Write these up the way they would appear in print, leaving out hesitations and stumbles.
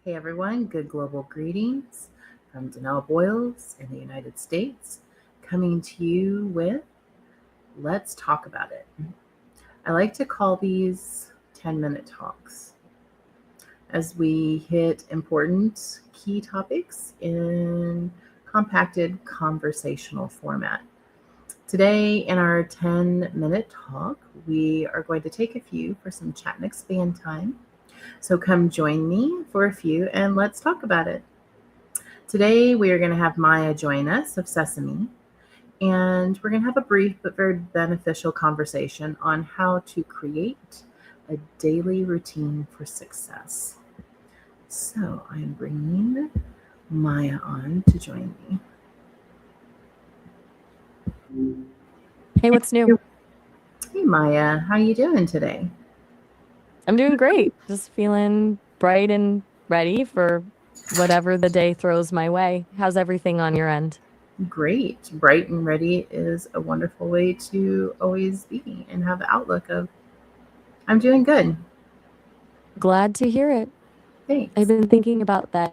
Hey everyone, good global greetings from Danelle Boyles in the United States, coming to you with Let's Talk About It. I like to call these 10-minute talks as we hit important key topics in compacted conversational format. Today, in our 10-minute talk, we are going to take a few for some chat and expand time. So come join me for a few and let's talk about it. Today, we are going to have Miya join us of Sesame, and we're going to have a brief but very beneficial conversation on how to create a daily routine for success. So I'm bringing Miya on to join me. Hey, what's new? Hey, Miya, how you doing today? I'm doing great. Just feeling bright and ready for whatever the day throws my way. How's everything on your end? Great. Bright and ready is a wonderful way to always be and have the outlook of, I'm doing good. Glad to hear it. Thanks. I've been thinking about that.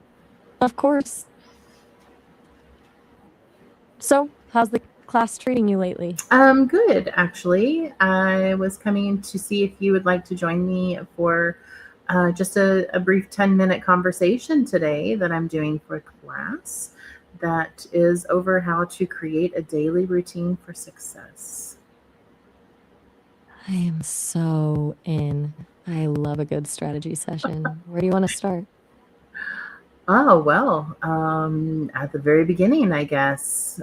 Of course. So, how's the class treating you lately? Good, actually. I was coming in to see if you would like to join me for just a brief 10-minute conversation today that I'm doing for class that is over how to create a daily routine for success. I am so in. I love a good strategy session. Where do you want to start? Oh, well, at the very beginning, I guess,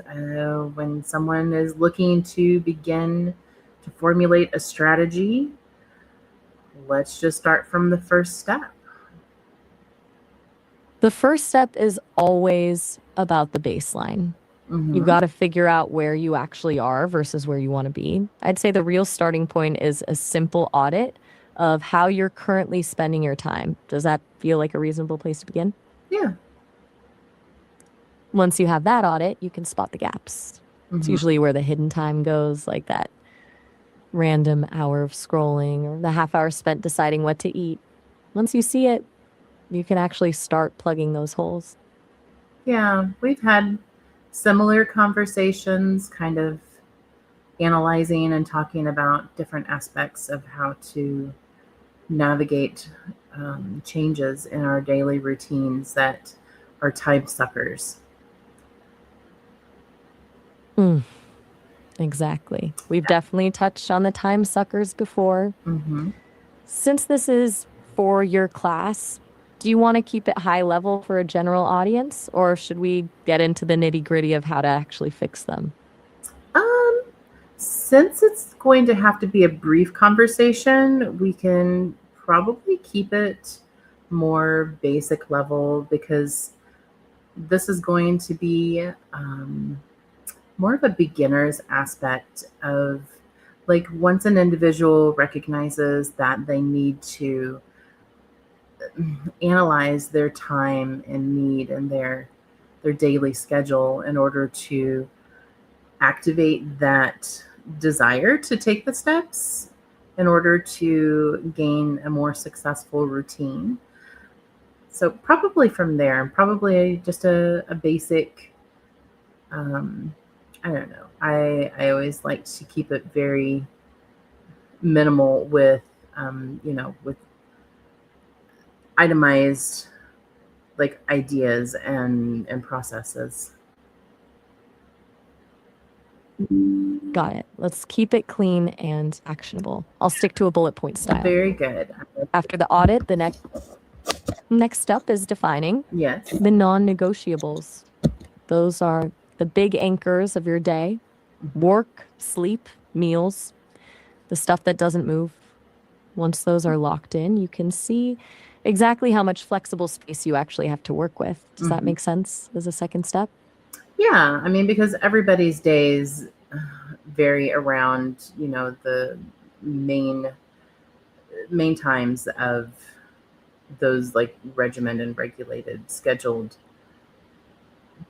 when someone is looking to begin to formulate a strategy, let's just start from the first step. The first step is always about the baseline. Mm-hmm. You've got to figure out where you actually are versus where you want to be. I'd say the real starting point is a simple audit of how you're currently spending your time. Does that feel like a reasonable place to begin? Yeah. Once you have that audit, you can spot the gaps. Mm-hmm. It's usually where the hidden time goes, like that random hour of scrolling or the half hour spent deciding what to eat. Once you see it, you can actually start plugging those holes. Yeah, we've had similar conversations, kind of analyzing and talking about different aspects of how to navigate changes in our daily routines that are time suckers. Exactly. We've definitely touched on the time suckers before. Mm-hmm. Since this is for your class, do you want to keep it high level for a general audience, or should we get into the nitty-gritty of how to actually fix them? Since it's going to have to be a brief conversation, we can probably keep it more basic level because this is going to be more of a beginner's aspect of, like, once an individual recognizes that they need to analyze their time and need and their daily schedule in order to activate that desire to take the steps in order to gain a more successful routine. So probably from there, probably just a basic, I don't know. I always like to keep it very minimal with, with itemized like ideas and processes. Got it. Let's keep it clean and actionable. I'll stick to a bullet point style. Very good. After the audit, the next step is defining the non-negotiables. Those are the big anchors of your day: work, sleep, meals, the stuff that doesn't move. Once those are locked in, you can see exactly how much flexible space you actually have to work with. Does that make sense as a second step? Yeah, I mean, because everybody's days vary around, the main times of those like regimented and regulated scheduled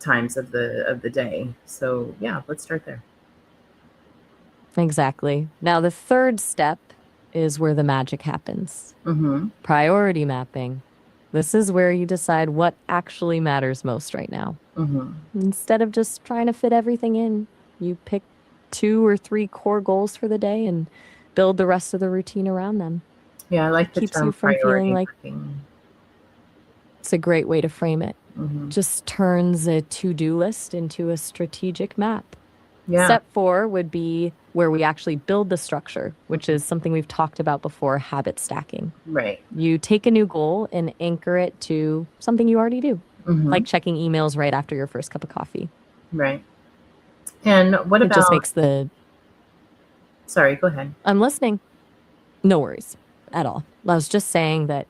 times of the day. So yeah, let's start there. Exactly. Now the third step is where the magic happens. Priority mapping. This is where you decide what actually matters most right now. Instead of just trying to fit everything in, you pick 2 or 3 core goals for the day and build the rest of the routine around them. Yeah, I like the Keeps term you from feeling priority like mapping. it's a great way to frame it. Just turns a to-do list into a strategic map. Yeah. Step 4 would be where we actually build the structure, which is something we've talked about before, habit stacking. Right. You take a new goal and anchor it to something you already do, like checking emails right after your first cup of coffee. Right. And what It about... just makes the... Sorry, go ahead. I'm listening. No worries at all. I was just saying that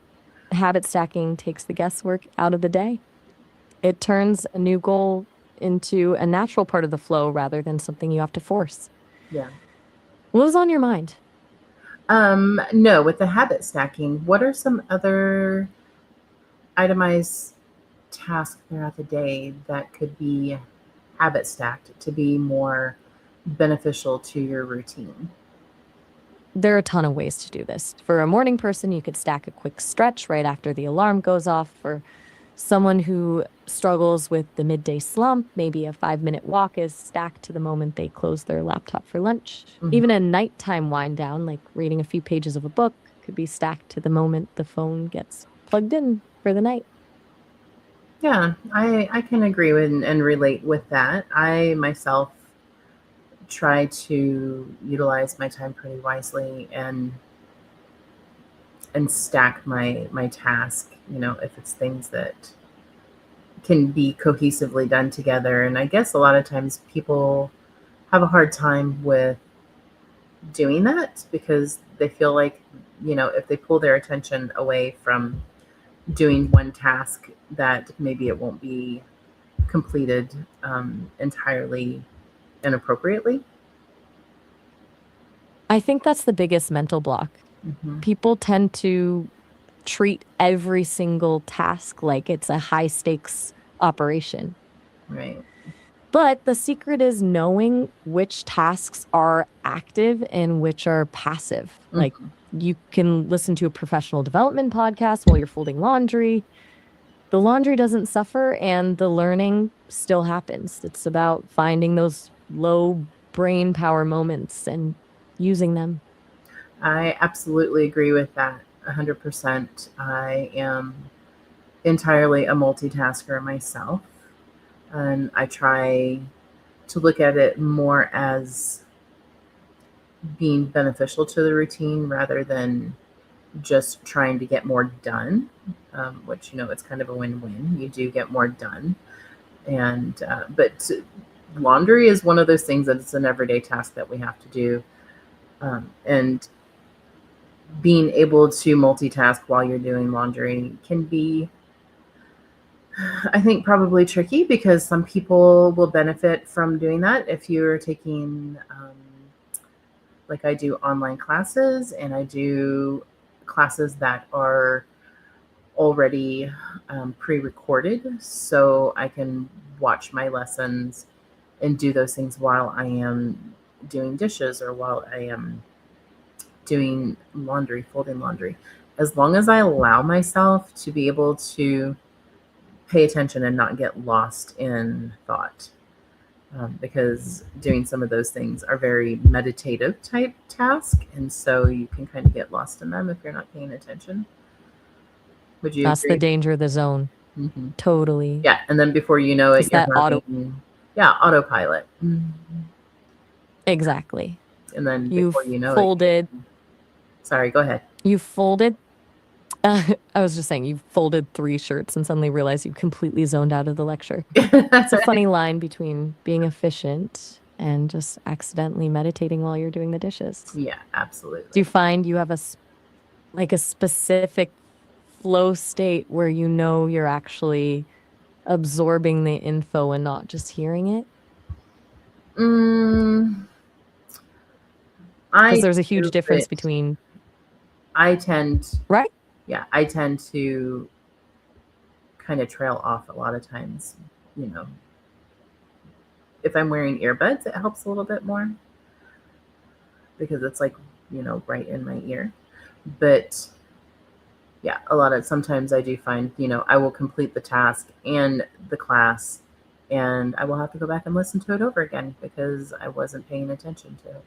habit stacking takes the guesswork out of the day. It turns a new goal into a natural part of the flow rather than something you have to force. Yeah. What was on your mind? No, with the habit stacking, what are some other itemized tasks throughout the day that could be habit stacked to be more beneficial to your routine? There are a ton of ways to do this. For a morning person, you could stack a quick stretch right after the alarm goes off. For someone who struggles with the midday slump, maybe a 5-minute walk is stacked to the moment they close their laptop for lunch. Even a nighttime wind down, like reading a few pages of a book, could be stacked to the moment the phone gets plugged in for the night. Yeah, I can agree with and relate with that. I myself try to utilize my time pretty wisely and stack my task, if it's things that can be cohesively done together. And I guess a lot of times people have a hard time with doing that because they feel like, if they pull their attention away from doing one task, that maybe it won't be completed entirely and appropriately. I think that's the biggest mental block. People tend to treat every single task like it's a high stakes operation. Right. But the secret is knowing which tasks are active and which are passive. Like you can listen to a professional development podcast while you're folding laundry. The laundry doesn't suffer and the learning still happens. It's about finding those low brain power moments and using them. I absolutely agree with that 100%. I am entirely a multitasker myself, and I try to look at it more as being beneficial to the routine rather than just trying to get more done, which, it's kind of a win-win. You do get more done. And, but laundry is one of those things that it's an everyday task that we have to do. And being able to multitask while you're doing laundry can be, I think, probably tricky because some people will benefit from doing that. If you're taking, like I do online classes and I do classes that are already pre-recorded, so I can watch my lessons and do those things while I am doing dishes or while I am doing laundry, folding laundry. As long as I allow myself to be able to pay attention and not get lost in thought, because doing some of those things are very meditative type tasks, and so you can kind of get lost in them if you're not paying attention. Would you That's agree? The danger of the zone. Totally. Yeah, and then before you know it, you're having autopilot. Exactly. And then You've before you know folded. Sorry, go ahead. You folded. I was just saying, you folded 3 shirts and suddenly realized you completely zoned out of the lecture. It's a funny line between being efficient and just accidentally meditating while you're doing the dishes. Yeah, absolutely. Do you find you have a specific flow state where you're actually absorbing the info and not just hearing it? Because there's a huge difference between... I tend... Right? Yeah, I tend to kind of trail off a lot of times, If I'm wearing earbuds, it helps a little bit more because it's like, right in my ear. But Yeah, sometimes I do find, I will complete the task and the class, and I will have to go back and listen to it over again because I wasn't paying attention to it.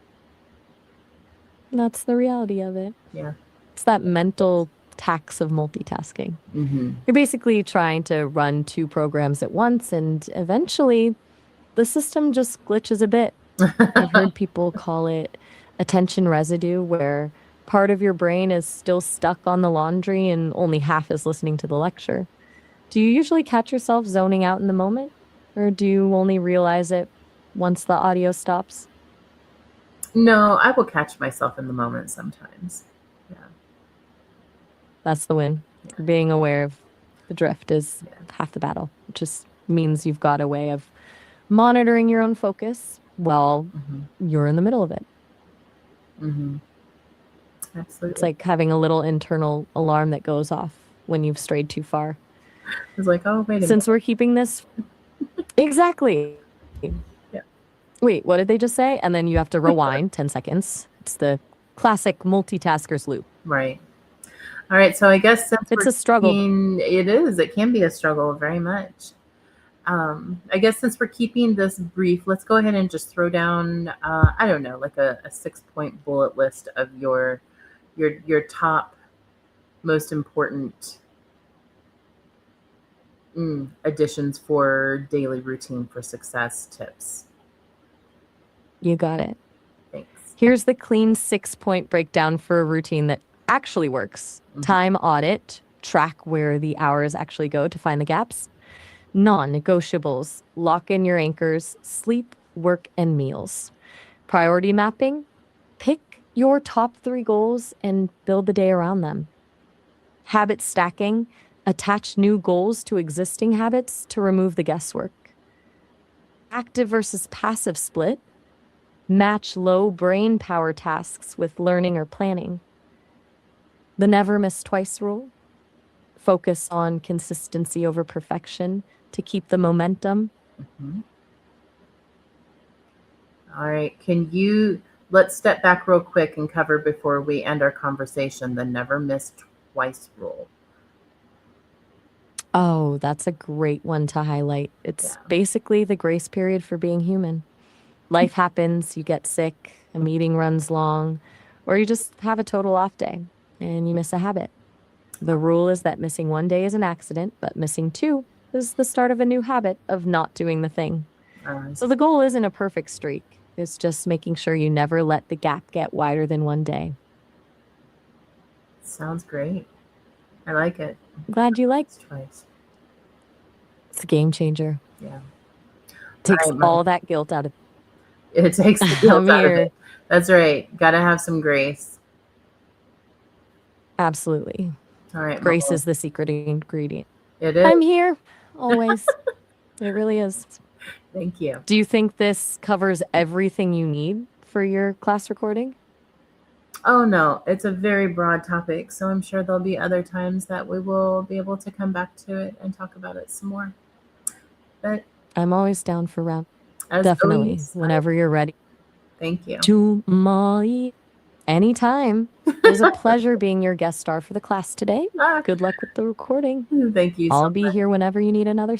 That's the reality of it. Yeah. It's that mental tax of multitasking. Mm-hmm. You're basically trying to run 2 programs at once, and eventually the system just glitches a bit. I've heard people call it attention residue, where part of your brain is still stuck on the laundry and only half is listening to the lecture. Do you usually catch yourself zoning out in the moment, or do you only realize it once the audio stops? No, I will catch myself in the moment sometimes. Yeah. That's the win. Yeah. Being aware of the drift is half the battle. It just means you've got a way of monitoring your own focus while you're in the middle of it. Mm-hmm. Absolutely. It's like having a little internal alarm that goes off when you've strayed too far. It's like, oh, wait a minute. Since we're keeping this... Exactly. Yeah. Wait, what did they just say? And then you have to rewind 10 seconds. It's the classic multitasker's loop. Right. All right. So I guess since it's a struggle. It is. It can be a struggle very much. I guess since we're keeping this brief, let's go ahead and just throw down, I don't know, like a 6-point bullet list of your top most important additions for daily routine for success tips. You got it. Thanks. Here's the clean 6-point breakdown for a routine that actually works. Time audit, track where the hours actually go to find the gaps. Non-negotiables, lock in your anchors, sleep, work, and meals. Priority mapping, pick your top 3 goals and build the day around them. Habit stacking, attach new goals to existing habits to remove the guesswork. Active versus passive split, match low brain power tasks with learning or planning. The never miss twice rule, focus on consistency over perfection to keep the momentum. All right. Let's step back real quick and cover before we end our conversation, the never miss twice rule. Oh, that's a great one to highlight. It's basically the grace period for being human. Life happens, you get sick, a meeting runs long, or you just have a total off day and you miss a habit. The rule is that missing 1 day is an accident, but missing 2 is the start of a new habit of not doing the thing. So the goal isn't a perfect streak. It's just making sure you never let the gap get wider than 1 day. Sounds great. I like it. Glad you liked it. Twice. It's a game changer. Yeah. Takes all that guilt out of it. It takes the guilt out of it. That's right. Got to have some grace. Absolutely. All right. Grace is the secret ingredient. It is. I'm here always. It really is. Thank you. Do you think this covers everything you need for your class recording? Oh, no. It's a very broad topic, so I'm sure there'll be other times that we will be able to come back to it and talk about it some more. But I'm always down for round. Definitely. Always, whenever you're ready. Thank you. To Molly. Anytime. It was a pleasure being your guest star for the class today. Good luck with the recording. Thank you. I'll be here whenever you need another.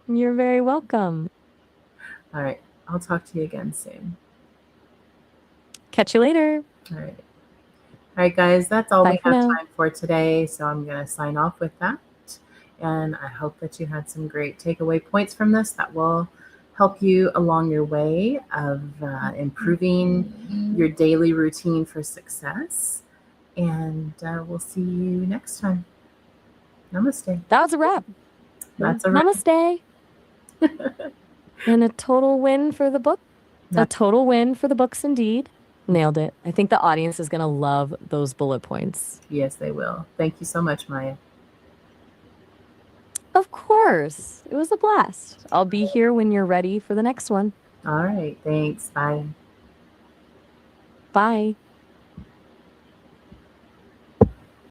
You're very welcome. All right. I'll talk to you again soon. Catch you later. All right. All right, guys. That's all we have time for today. So I'm going to sign off with that. And I hope that you had some great takeaway points from this that will help you along your way of improving your daily routine for success. And we'll see you next time. Namaste. That was a wrap. That's a wrap. Namaste. And a total win for the book. A total win for the books indeed. Nailed it. I think the audience is going to love those bullet points. Yes, they will. Thank you so much, Maya. Of course. It was a blast. I'll be here when you're ready for the next one. All right. Thanks. Bye. Bye.